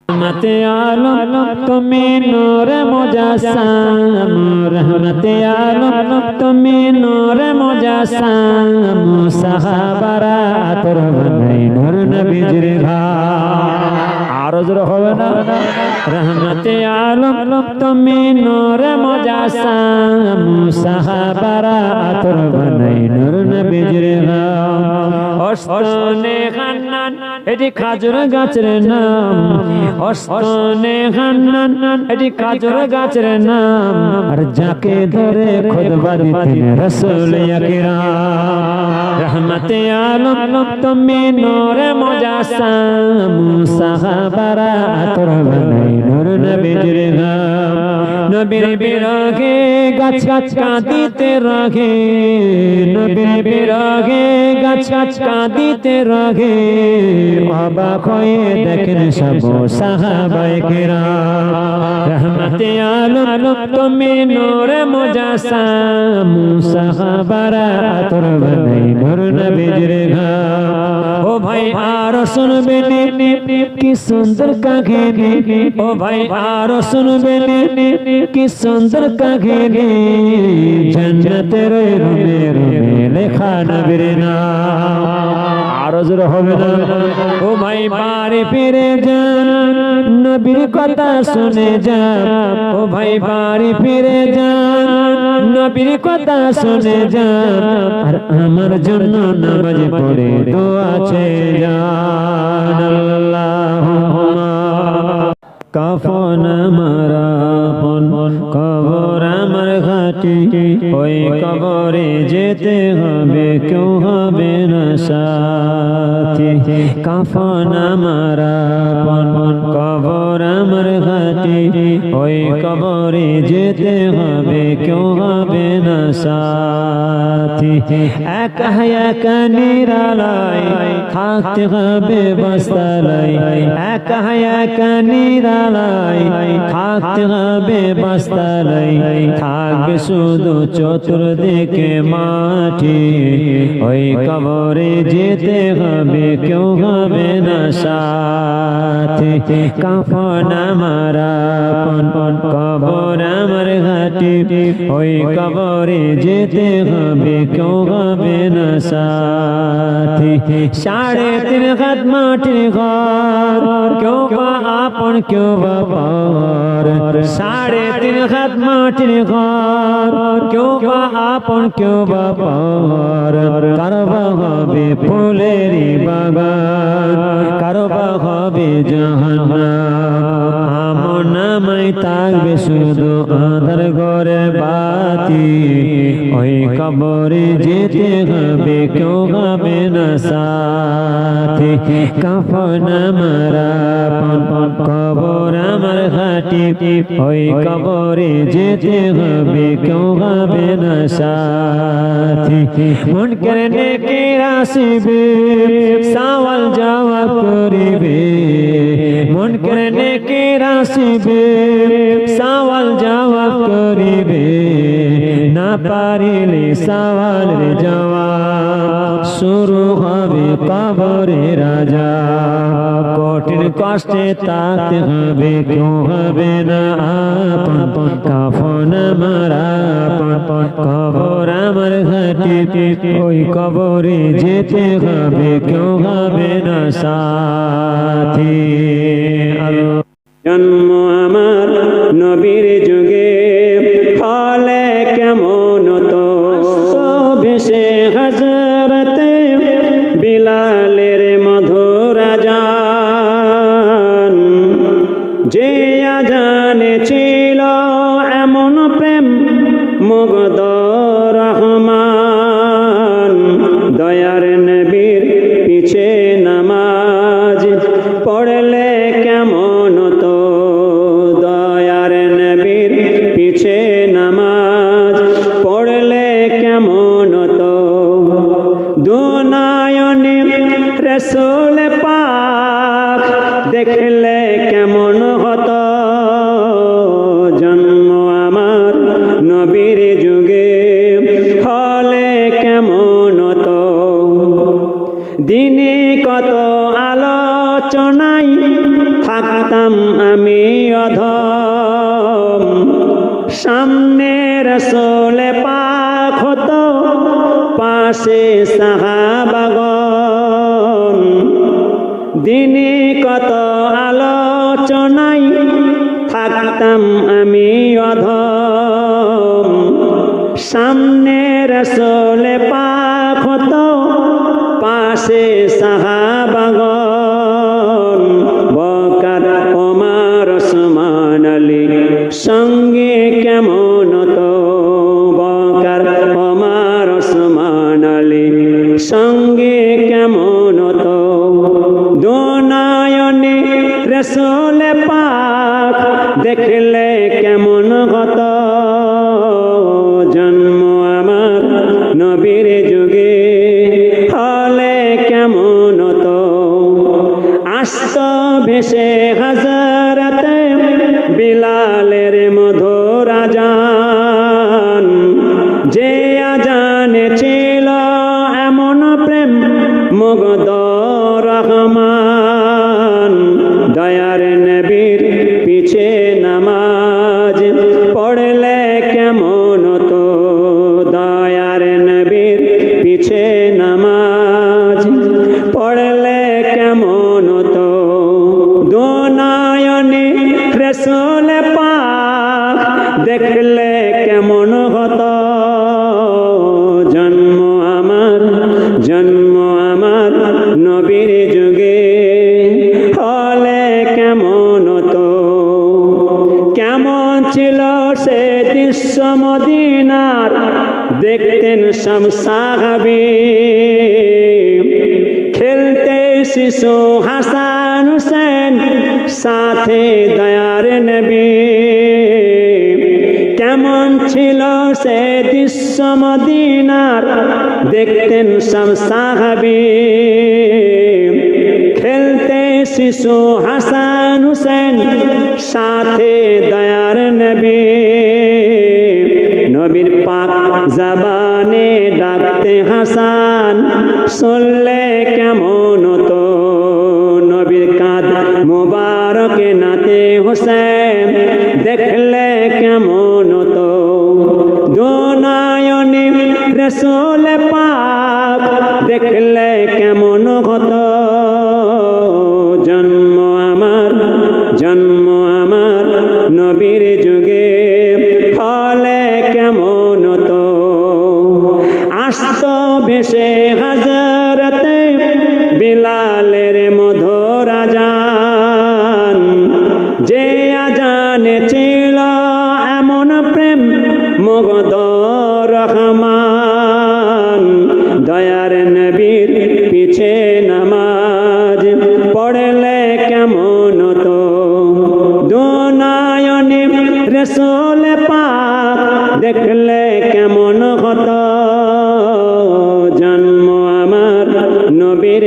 रहमते आलम तुम्हें नूर मुजस्सम रहमते आलम तुम्हें नूर मुजस्सम साहाबारा आतर बनाई नूर नबीजिर आरज़ হবে না रहमते आलम तुम्हें नूर मुजस्सम साहाबारा आतर बनाई नूर नबीजिर অস্তনে হান্নান এটি খাজুর গাছের নাম অস্তনে হান্নান এটি খাজুর গাছের নাম আর যাকে ধরে খুতবা দিতেন রাসূল আকরাম रहमते आलम তুমি নূরে মুজাসসাম সাহাবারা আতর বানাই নূর নবীজির নবীর বিরহে গাছ গাছ কাঁদিতে রাগে নবীর বিরহে গাছ গাছ কাঁদিতে রাগে অবাক হয়ে দেখেন সব সাহাবায়ে কেরাম रहमते आलम তুমি নূরে মুজাসসাম সাহাবারা আতর বানাই নূর নবীজির ও ভাই আর শুনবেন কি সুন্দর কাহিনী ও ভাই আর শুনবেন কি সুন্দর কাহিনী জান্নাতের রুমে রুমে লেখা নবীর নাম আরজ হবে না ও ভাই বাড়ি ফিরে যান নবীর কথা শুনে যান ও ভাই বাড়ি ফিরে যান নবীর কথা শুনে যান আর আমার জন্য নামাজ পড়ে দোয়া চেয়ে যান আল্লাহুম্মা কাফন আমার আপন কবর আমার ঘাটি ওই কবরে যেতে হবে কেউ হবে না সাথী কাফন আমার আপন কবর আমার ঘাটি ওই কবরে যেতে হবে কেউ হবে না সাথী একা একা নিরালায় থাকতে হবে বস্তালায় একা একা নিরালায় থাকতে হবে বস্তালায় থাকবে শুধু চতুর্দিকে মাটি ওই কবরে যেতে হবে কেউ হবে না সাথী কাফন আমার আপন কবর আমার ঘাটি ওই কবরে যেতে হবে কেউ হবে না সাথী 3.5 হাত মাটির ঘর কেউ বা আপন কেউ বা পর 3.5 হাত মাটির ঘর কেউ বা আপন কেউ বা পর কারো বা হবে ফুলেরই বাগান কারো বা হবে জাহান্নাম আমন নামাই থাকবে শুধু আঁধার ঘরে বাতি ওই কবরে যেতে হবে কেউ হবে না সাথী কাফন আমার আপন কবর আমার ঘাটি ওই কবরে যেতে হবে কেউ হবে না সাথী মুনকার নেকির আসিবে সওয়াল জবাব করিবে মুনকার নেকির আসিবে সওয়াল জবাব করিবে না পারিলে সওয়ালের জবাব শুরু হবে কবরে রাজা কঠিন কষ্টে থাকতে হবে কেউ হবে না আপন কাফন আমার আপন কবর আমার ঘাটি ওই কবরে যেতে হবে কেউ হবে না সাথী জন্ম আমার নবীর যুগে ফলে কেমন তো ভেসে হযরতে বিলালের মধুর আযান যে আযানে ছিল এমন প্রেম মুগ্ধ রহমান দয়ার নবীর পিছে নামাজ পড়লে কেমন তো দয়ার নবীর পিছে নামাজ পড়লে কেমন তো দুনয়নে রাসূল পাক দেখলে কেমন হতো জন্ম আমার নবীর যুগে হলে কেমন তো দিনে কত আলোচনায় থাকতাম আমি অধম, সামনে রাসূল পাক হতো, পাশে সাহাবাগণ। দিনে কত আলোচনায় থাকতাম আমি অধম, সামনে রাসূল পাক হতো, পাশে সাহাবাগণ। বকর ওমর ওসমান আলী সঙ্গে কেমন তো, বকর ওমর ওসমান আলী সঙ্গে কেমন তো। দুনয়নে রাসূল পাক দেখলে কেমন হতো, জন্ম আমার নবীর যুগে হলে কেমন হতো। আসত ভেসে হযরতে বিলালের মধুর আজান, যে আজানে ছিল এমন প্রেম মুগ্ধ রহমান। দয়ার নবীর পিছে নামাজ পড়লে কেমন তো, দয়ার নবীর পিছে নামাজ পড়লে কেমন তো। দুনয়নে রাসূল পাক দেখলে কেমন হতো, জন্ম আমার নবীর যুগে হলে কেমন হতো। কেমন ছিল সে দৃশ্য মদিনার, দেখতেন সব সাহাবী। খেলতে শিশু হাসান হুসেন, সাথে দয়ার নবী। কেমন ছিল সে দৃশ্য মদিনার, দেখতেন সব সাহাবী। খেলতে শিশু হাসান হুসেন, সাথে দয়ার নবী। নবীর পাক জবানে ডাকতে হাসান, শুনলে কেমন তো। নবীর কাঁধ মুবারকে নাতে হুসেন, দেখলে কেমন তো। দুনয়নে রাসূল পাক দেখলে কেমন হতো, জন্ম আমার নবীর যুগে হলে কেমন তো। আসত ভেসে হযরতে বিলালের মধুর আজান, যে আজানে ছিল এমন প্রেম মুগ্ধ রহমান। দয়ার নবীর পিছে নামাজ পড়লে কেমন তো। দুনয়নে রাসূল পাক দেখলে কেমন হতো, জন্ম আমার নবীর